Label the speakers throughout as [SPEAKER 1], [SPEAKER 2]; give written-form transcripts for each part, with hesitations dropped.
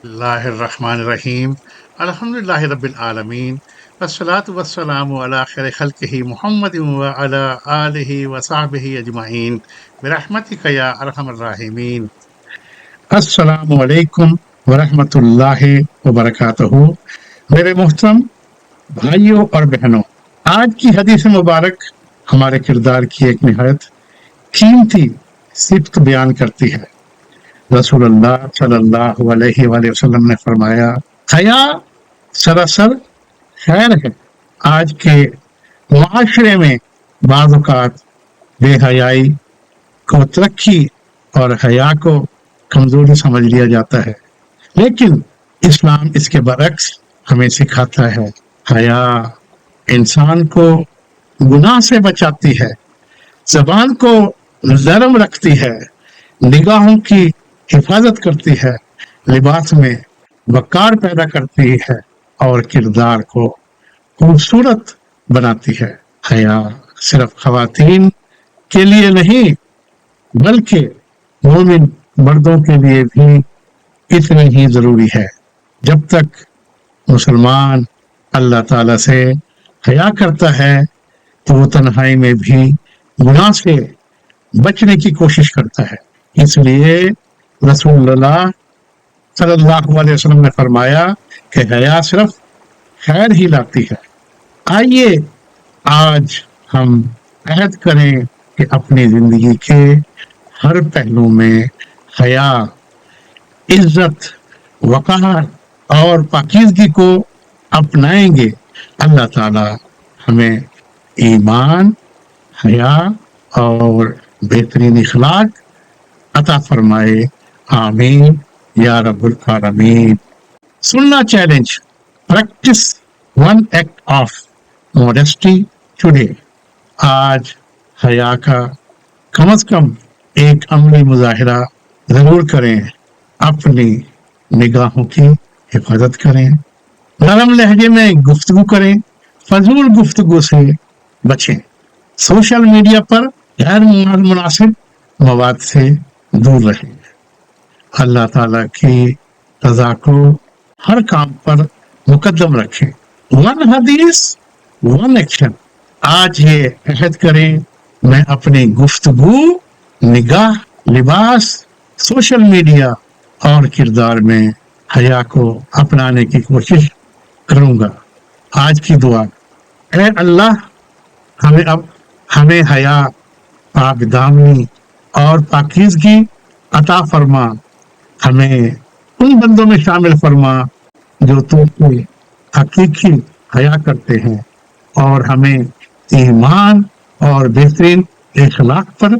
[SPEAKER 1] اللہ الرحمن الرحیم الحمدللہ رب العالمین والصلاة والسلام علی خیر خلقہ محمد وعلی آلہ وصحبہ اجمعین برحمتک یا ارحم الراحمین۔ السلام علیکم ورحمۃ اللہ وبرکاتہ۔ میرے محترم بھائیوں اور بہنوں، آج کی حدیث مبارک ہمارے کردار کی ایک نہایت قیمتی صفت بیان کرتی ہے۔ رسول اللہ صلی اللہ علیہ وآلہ وسلم نے فرمایا، حیا سراسر خیر ہے۔ آج کے معاشرے میں بعض اوقات بے حیائی کو ترقی اور حیا کو کمزوری سمجھ لیا جاتا ہے، لیکن اسلام اس کے برعکس ہمیں سکھاتا ہے حیا انسان کو گناہ سے بچاتی ہے، زبان کو نرم رکھتی ہے، نگاہوں کی حفاظت کرتی ہے، لباس میں وقار پیدا کرتی ہے اور کردار کو خوبصورت بناتی ہے۔ حیا صرف خواتین کے لیے نہیں بلکہ مومن مردوں کے لیے بھی اتنی ہی ضروری ہے۔ جب تک مسلمان اللہ تعالیٰ سے حیا کرتا ہے تو وہ تنہائی میں بھی گناہ سے بچنے کی کوشش کرتا ہے۔ اس لیے رسول اللہ صلی اللہ علیہ وسلم نے فرمایا کہ حیا صرف خیر ہی لاتی ہے۔ آئیے آج ہم عہد کریں کہ اپنی زندگی کے ہر پہلو میں حیا، عزت، وقار اور پاکیزگی کو اپنائیں گے۔ اللہ تعالی ہمیں ایمان، حیا اور بہترین اخلاق عطا فرمائے، آمین یا رب العالمین۔ سننا challenge, practice one act of modesty today. آج حیا کا کم از کم ایک عملی مظاہرہ ضرور کریں، اپنی نگاہوں کی حفاظت کریں، نرم لہجے میں گفتگو کریں، فضول گفتگو سے بچیں، سوشل میڈیا پر غیر مناسب مواد سے دور رہیں، اللہ تعالیٰ کی رضا کو ہر کام پر مقدم رکھیں۔ ون حدیث ون ایکشن۔ آج یہ عہد کریں، میں اپنی گفتگو، نگاہ، لباس، سوشل میڈیا اور کردار میں حیا کو اپنانے کی کوشش کروں گا۔ آج کی دعا، اے اللہ ہمیں حیا، پاک دامنی اور پاکیزگی عطا فرما، ہمیں ان بندوں میں شامل فرما جو تو سے حقیقی حیا کرتے ہیں، اور ہمیں ایمان اور بہترین اخلاق پر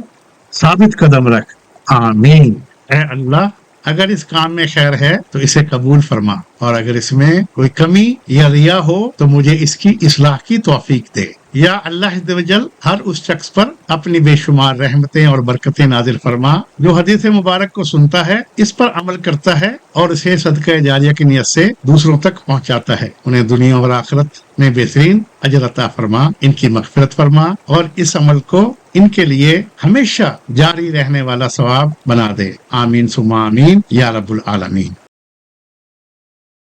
[SPEAKER 1] ثابت قدم رکھ، آمین۔ اے اللہ، اگر اس کام میں خیر ہے تو اسے قبول فرما، اور اگر اس میں کوئی کمی یا ریا ہو تو مجھے اس کی اصلاح کی توفیق دے۔ یا اللہ عز و جل ہر اس شخص پر اپنی بے شمار رحمتیں اور برکتیں نازل فرما جو حدیث مبارک کو سنتا ہے، اس پر عمل کرتا ہے اور اسے صدقہ جاریہ کی نیت سے دوسروں تک پہنچاتا ہے۔ انہیں دنیا اور آخرت میں بہترین اجر عطا فرما، ان کی مغفرت فرما، اور اس عمل کو ان کے لیے ہمیشہ جاری رہنے والا ثواب بنا دے، آمین ثم آمین یا رب العالمین۔